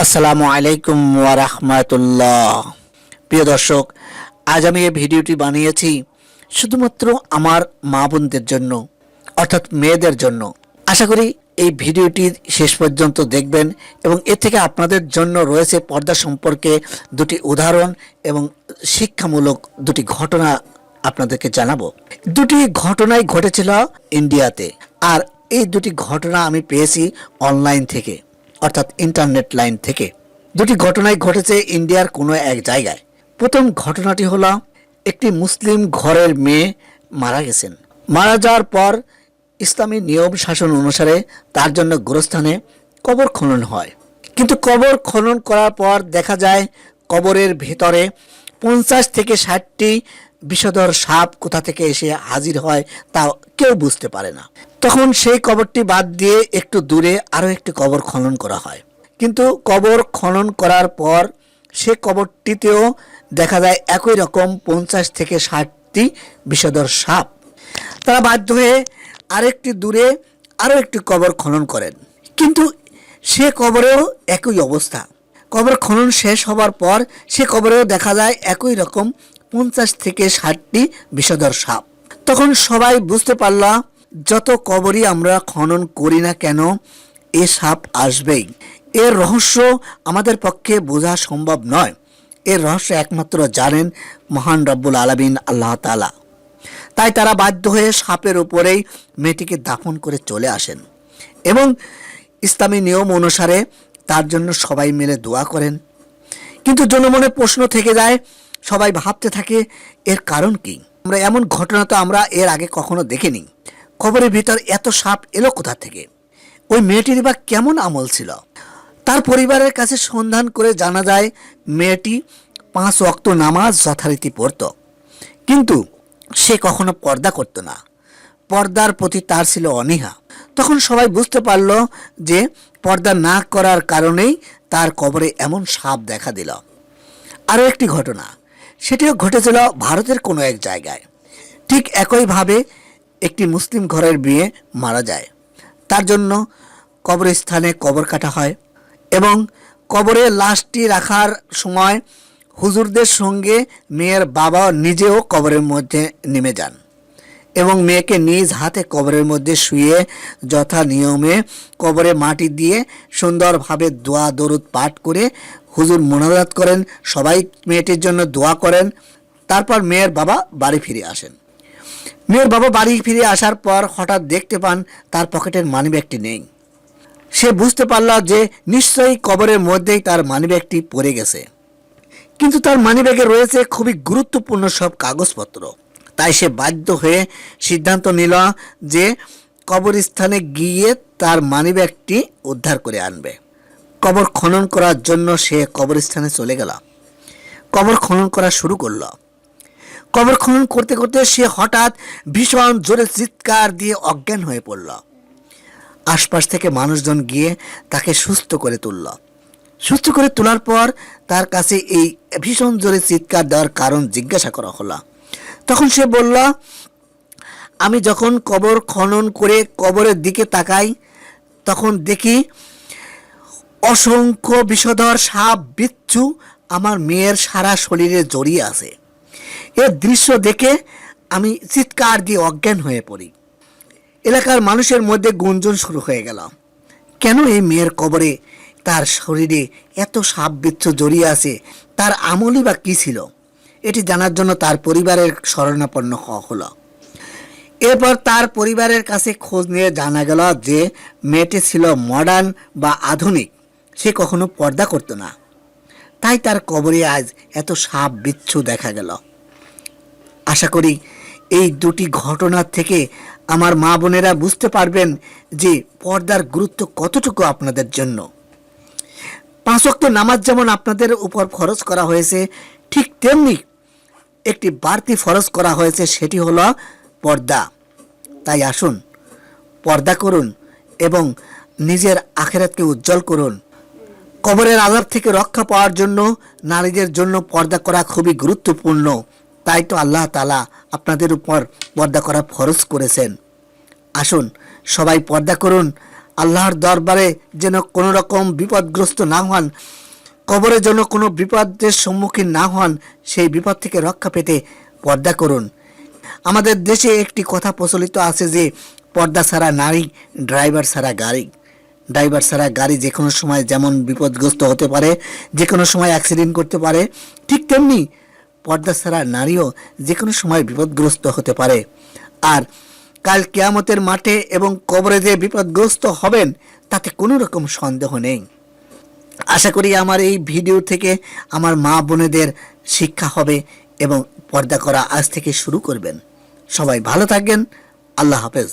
আসসালামু আলাইকুম ওয়া রাহমাতুল্লাহ। প্রিয় দর্শক, আজ আমি এই ভিডিওটি বানিয়েছি শুধুমাত্র আমার মা বোনদের জন্য, অর্থাৎ মেয়েদের জন্য। আশা করি এই ভিডিওটি শেষ পর্যন্ত দেখবেন এবং এ থেকে আপনাদের জন্য রয়েছে পর্দা সম্পর্কে দুটি উদাহরণ এবং শিক্ষামূলক দুটি ঘটনা আপনাদেরকে জানাবো। দুটি ঘটনাই ঘটেছিল ইন্ডিয়াতে, আর এই দুটি ঘটনা আমি পেয়েছি অনলাইন থেকে, অর্থাৎ ইন্টারনেট লাইন থেকে। দুটি ঘটনাই ঘটেছে ইন্ডিয়ার কোনো এক জায়গায়। প্রথম ঘটনাটি হলো, একটি মুসলিম ঘরের মেয়ে মারা গেছেন। মারা যাওয়ার পর ইসলামী নিয়ম শাসন অনুসারে তার জন্য গোরস্থানে কবর খনন হয়। কিন্তু কবর খনন করার পর দেখা যায় কবরের ভেতরে 50 থেকে 60টি বিষধর সাপ কোথা থেকে এসে হাজির হয় তা কেউ বুঝতে পারে না। তখন সেই কবরটি বাদ দিয়ে একটু দূরে আরও একটি কবর খনন করা হয়। কিন্তু কবর খনন করার পর সে কবরটিতেও দেখা যায় একই রকম 50 থেকে 60টি বিষধর সাপ। তারা বাধ্য হয়ে আরেকটি দূরে আরও একটি কবর খনন করেন, কিন্তু সে কবরেও একই অবস্থা। কবর খনন শেষ হবার পর সে কবরেও দেখা যায় একই রকম 50 থেকে 60টি বিষধর সাপ। তখন সবাই বুঝতে পারল, যত কবরই আমরা খনন করি না কেন এ সাপ আসবেই। এর রহস্য আমাদের পক্ষে বোঝা সম্ভব নয়। এর রহস্য একমাত্র জানেন মহান রব্বুল আলামিন আল্লাহ তাআলা। তাই তারা বাধ্য হয়ে সাপের উপরেই মেয়েটিকে দাফন করে চলে আসেন এবং ইসলামী নিয়ম অনুসারে তার জন্য সবাই মিলে দোয়া করেন। কিন্তু জনমনে প্রশ্ন থেকে যায়, সবাই ভাবতে থাকে এর কারণ কি। আমরা এমন ঘটনা তো আমরা এর আগে কখনো দেখিনি। কবরের ভিতর এত সাপ এলো কোথা থেকে? ওই মেয়েটির বা কেমন আমল ছিল? তার পরিবারের কাছে সন্ধান করে জানা যায় মেয়েটি 5 ওয়াক্ত নামাজ যথারীতি পড়ত, কিন্তু সে কখনো পর্দা করতো না। পর্দার প্রতি তার ছিল অনীহা। তখন সবাই বুঝতে পারল যে পর্দা না করার কারণেই তার কবরে এমন সাপ দেখা দিল। আরও একটি ঘটনা, সেটিও ঘটেছিল ভারতের কোনো এক জায়গায়। ঠিক একইভাবে একটি মুসলিম ঘরের মেয়ে মারা যায়। তার জন্য কবরস্থানে কবর কাটা হয় এবং কবরে লাশটি রাখার সময় হুজুরদের সঙ্গে মেয়ের বাবা নিজেও কবরের মধ্যে নেমে যান এবং মেয়েকে নিজ হাতে কবরের মধ্যে শুয়ে যথা নিয়মে কবরে মাটি দিয়ে সুন্দরভাবে দোয়া দরুদ পাঠ করে হুজুর মোনাজাত করেন। সবাই মেয়েটির জন্য দোয়া করেন। তারপর মেয়ের বাবা বাড়ি ফিরে আসেন। মেয়ের বাবা বাড়ি ফিরে আসার পর হঠাৎ দেখতে পান তার পকেটের মানিব্যাগটি নেই। সে বুঝতে পারল যে নিশ্চয়ই কবরের মধ্যেই তার মানিব্যাগটি পড়ে গেছে, কিন্তু তার মানিব্যাগে রয়েছে খুবই গুরুত্বপূর্ণ সব কাগজপত্র। তাই সে বাধ্য হয়ে সিদ্ধান্ত নিল যে কবরস্থানে গিয়ে তার মানিব্যাগটি উদ্ধার করে আনবে। কবর খনন করার জন্য সে কবরস্থানে চলে গেল। কবর খনন করা শুরু করল। কবর খনন করতে করতে সে হঠাৎ ভীষণ জোরে চিৎকার দিয়ে অজ্ঞান হয়ে পড়ল। আশপাশ থেকে মানুষজন গিয়ে তাকে সুস্থ করে তুলল। সুস্থ করে তোলার পর তার কাছে এই ভীষণ জোরে চিৎকার দেওয়ার কারণ জিজ্ঞাসা করা হলো। তখন সে বলল, আমি যখন কবর খনন করে কবরের দিকে তাকাই তখন দেখি অসংখ্য বিষধর সাপ বিচ্ছু আমার মেয়ের সারা শরীরে জড়িয়ে আছে। এর দৃশ্য দেখে আমি চিৎকার দিয়ে অজ্ঞান হয়ে পড়ি। এলাকার মানুষের মধ্যে গুঞ্জন শুরু হয়ে গেল, কেন এই মেয়ের কবরে তার শরীরে এত সাপ বিচ্ছু জড়িয়ে আছে? তার আমলই বা কী ছিল? এটি জানার জন্য তার পরিবারের শরণাপন্ন হওয়া হলো। এরপর তার পরিবারের কাছে খোঁজ নিয়ে জানা গেল যে মেয়েটি ছিল মডার্ন বা আধুনিক, সে কখনো পর্দা করতো না। তাই তার কবরে আজ এত সাপ বিচ্ছু দেখা গেল। আশা করি এই দুটি ঘটনার থেকে আমার মা বোনেরা বুঝতে পারবেন যে পর্দার গুরুত্ব কতটুকু আপনাদের জন্য। 5 ওয়াক্ত নামাজ যেমন আপনাদের উপর ফরজ করা হয়েছে, ঠিক তেমনি একটি বাড়তি ফরজ করা হয়েছে, সেটি হলো পর্দা। তাই আসুন পর্দা করুন এবং নিজের আখিরাতকে উজ্জ্বল করুন। কবরের আযাব থেকে রক্ষা পাওয়ার জন্য নারীদের জন্য পর্দা করা খুবই গুরুত্বপূর্ণ। তাই তো আল্লাহ তাআলা আপনাদের উপর পর্দা করা ফরজ করেছেন। আসুন সবাই পর্দা করুন। আল্লাহর দরবারে যেন কোনো রকম বিপদগ্রস্ত না হন, কবরে যেন কোনো বিপদের সম্মুখীন না হন, সেই বিপদ থেকে রক্ষা পেতে পর্দা করুন। আমাদের দেশে একটি কথা প্রচলিত আছে যে পর্দা ছাড়া নারী, ড্রাইভার ছাড়া গাড়ি। ড্রাইভার ছাড়া গাড়ি যে কোনো সময় যেমন বিপদগ্রস্ত হতে পারে, যে কোনো সময় অ্যাক্সিডেন্ট করতে পারে, ঠিক তেমনি পর্দা ছাড়া নারীও যে কোনো সময় বিপদগ্রস্ত হতে পারে। আর কাল কিয়ামতের মাঠে এবং কবরে যে বিপদগ্রস্ত হবেন তাতে কোনো রকম সন্দেহ নেই। আশা করি আমার এই ভিডিও থেকে আমার মা বোনেদের শিক্ষা হবে এবং পর্দা করা আজ থেকে শুরু করবেন। সবাই ভালো থাকবেন। আল্লাহ হাফেজ।